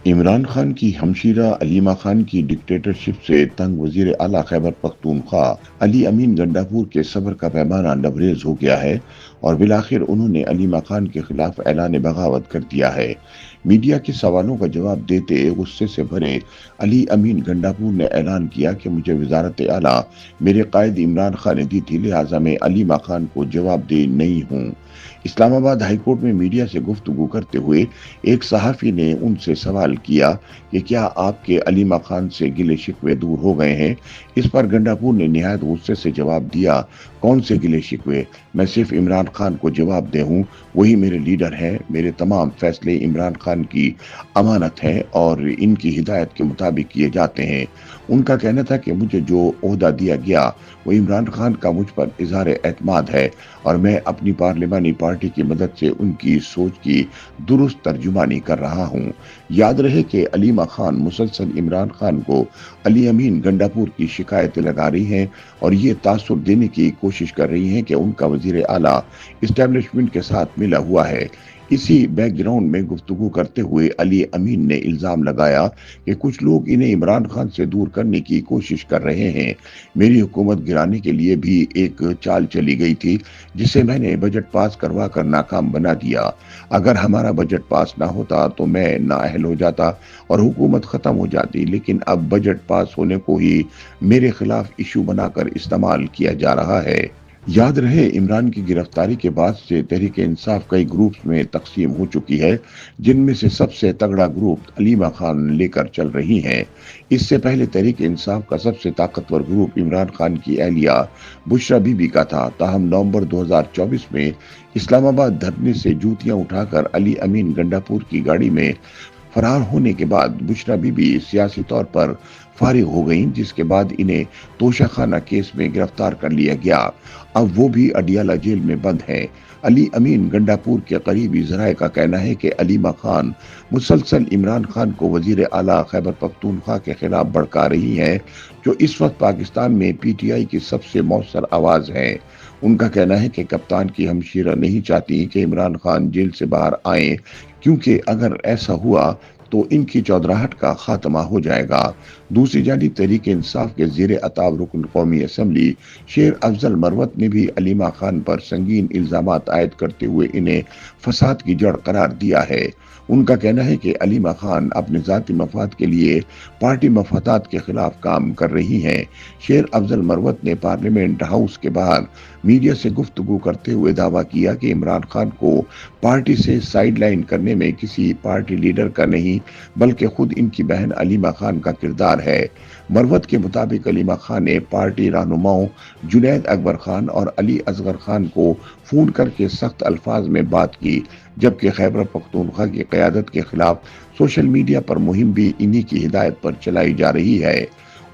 عمران خان کی ہمشیرہ علیمہ خان کی ڈکٹیٹرشپ سے تنگ وزیر اعلیٰ خیبر پختونخوا علی امین گنڈاپور کے صبر کا پیمانہ لبریز ہو گیا ہے اور بالآخر انہوں نے علیمہ خان کے خلاف اعلان بغاوت کر دیا ہے۔ میڈیا کے سوالوں کا جواب دیتے غصے سے بھرے علی امین گنڈاپور نے اعلان کیا کہ مجھے وزارت اعلیٰ میرے قائد عمران خان نے دی تھی، لہٰذا میں علیمہ خان کو جواب دہ نہیں ہوں۔ اسلام آباد ہائی کورٹ میں میڈیا سے گفتگو کرتے ہوئے ایک صحافی نے ان سے سوال کیا کہ کیا آپ کے علیمہ خان سے گلے شکوے دور ہو گئے ہیں؟ اس پر گنڈاپور نے نہایت غصے سے جواب دیا، کون سے گلے شکوے؟ میں صرف عمران خان کو جواب دہ ہوں، وہی میرے لیڈر ہیں، میرے تمام فیصلے عمران خان کی امانت ہیں اور ان کی ہدایت کے مطابق کیے جاتے ہیں۔ ان کا کہنا تھا کہ مجھے جو عہدہ دیا گیا وہ عمران خان کا مجھ پر اظہار اعتماد ہے اور میں اپنی پارلیمانی پارٹی کی مدد سے ان کی سوچ کی درست ترجمانی کر رہا ہوں۔ یاد رہے کہ علیمہ خان مسلسل عمران خان کو علی امین گنڈاپور کی شکایتیں لگا رہی ہیں اور یہ تاثر دینے کی کوشش کر رہی ہیں کہ ان کا وزیر اعلیٰ اسٹیبلشمنٹ کے ساتھ ملا ہوا ہے۔ اسی بیک گراؤنڈ میں گفتگو کرتے ہوئے علی امین نے الزام لگایا کہ کچھ لوگ انہیں عمران خان سے دور کرنے کی کوشش کر رہے ہیں۔ میری حکومت گرانے کے لیے بھی ایک چال چلی گئی تھی جسے میں نے بجٹ پاس کروا کر ناکام بنا دیا۔ اگر ہمارا بجٹ پاس نہ ہوتا تو میں نااہل ہو جاتا اور حکومت ختم ہو جاتی، لیکن اب بجٹ پاس ہونے کو ہی میرے خلاف ایشو بنا کر استعمال کیا جا رہا ہے۔ یاد رہے عمران کی گرفتاری کے بعد سے تحریک انصاف کئی گروپس میں تقسیم ہو چکی ہے، جن میں سے سب سے تگڑا گروپ علیمہ خان لے کر چل رہی ہیں۔ اس سے پہلے تحریک انصاف کا سب سے طاقتور گروپ عمران خان کی اہلیہ بشرا بی بی کا تھا، تاہم نومبر 2024 میں اسلام آباد دھرنے سے جوتیاں اٹھا کر علی امین گنڈاپور کی گاڑی میں فرار ہونے کے بعد بشرا بی بی سیاسی طور پر فارغ ہو گئیں، جس کے بعد انہیں توشہ خانہ کیس میں گرفتار کر لیا گیا۔ اب وہ بھی اڈیالہ جیل میں بند ہیں۔ علی امین گنڈاپور کے قریبی ذرائع کا کہنا ہے کہ علیمہ خان مسلسل عمران خان کو وزیر اعلیٰ خیبر پختونخوا کے خلاف بھڑکا رہی ہیں، جو اس وقت پاکستان میں پی ٹی آئی کی سب سے مؤثر آواز ہے۔ ان کا کہنا ہے کہ کپتان کی ہمشیرہ نہیں چاہتی کہ عمران خان جیل سے باہر آئیں، کیونکہ اگر ایسا ہوا تو ان کی چودراہٹ کا خاتمہ ہو جائے گا۔ دوسری جانب تحریک انصاف کے زیر اطاعت رکن قومی اسمبلی شیر افضل مروت نے بھی علیمہ خان پر سنگین الزامات عائد کرتے ہوئے انہیں فساد کی جڑ قرار دیا ہے۔ ان کا کہنا ہے کہ علیمہ خان اپنے ذاتی مفاد کے لیے پارٹی مفادات کے خلاف کام کر رہی ہیں۔ شیر افضل مروت نے پارلیمنٹ ہاؤس کے باہر میڈیا سے گفتگو کرتے ہوئے دعویٰ کیا کہ عمران خان کو پارٹی سے سائیڈ لائن کرنے میں کسی پارٹی لیڈر کا نہیں بلکہ خود ان کی بہن علیمہ خان کا کردار ہے۔ مروت کے مطابق علیمہ خان نے پارٹی رہنماؤں جنید اکبر خان اور علی اصغر خان کو فون کر کے سخت الفاظ میں بات کی، جبکہ خیبر پختونخوا کی قیادت کے خلاف سوشل میڈیا پر مہم بھی انہی کی ہدایت پر چلائی جا رہی ہے۔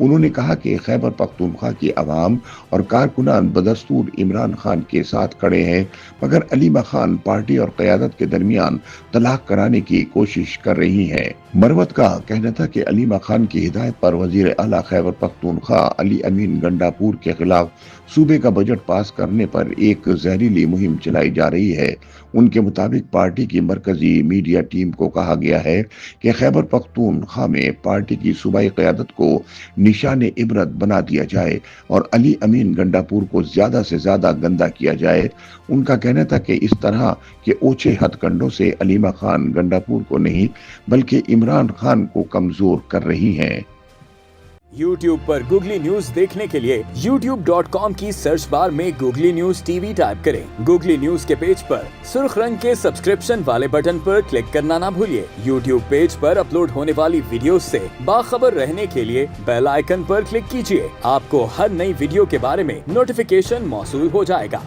انہوں نے کہا کہ خیبر پختونخوا کی عوام اور کارکنان بدستور عمران خان کے ساتھ کھڑے ہیں، مگر علیمہ خان پارٹی اور قیادت کے درمیان طلاق کرانے کی کوشش کر رہی ہیں۔ مروت کا کہنا تھا کہ علیمہ خان کی ہدایت پر وزیر اعلیٰ خیبر پختونخوا علی امین گنڈاپور کے خلاف صوبے کا بجٹ پاس کرنے پر ایک زہریلی مہم چلائی جا رہی ہے۔ ان کے مطابق پارٹی کی مرکزی میڈیا ٹیم کو کہا گیا ہے کہ خیبر پختونخوا میں پارٹی کی صوبائی قیادت کو نشان عبرت بنا دیا جائے اور علی امین گنڈاپور کو زیادہ سے زیادہ گندا کیا جائے۔ ان کا کہنا تھا کہ اس طرح کے اوچھے ہتھ کنڈوں سے علیمہ خان گنڈاپور کو نہیں بلکہ عمران خان کو کمزور کر رہی ہیں۔ YouTube پر گوگلی نیوز دیکھنے کے لیے youtube.com کی سرچ بار میں googly news T V type کریں۔ گوگلی نیوز کے پیج پر سرخ رنگ کے سبسکرپشن والے بٹن پر کلک کرنا نہ بھولیے۔ YouTube پیج پر اپلوڈ ہونے والی ویڈیوز سے باخبر رہنے کے لیے بیل آئیکن پر کلک کیجیے۔ آپ کو ہر نئی ویڈیو کے بارے میں نوٹیفیکیشن موصول ہو جائے گا۔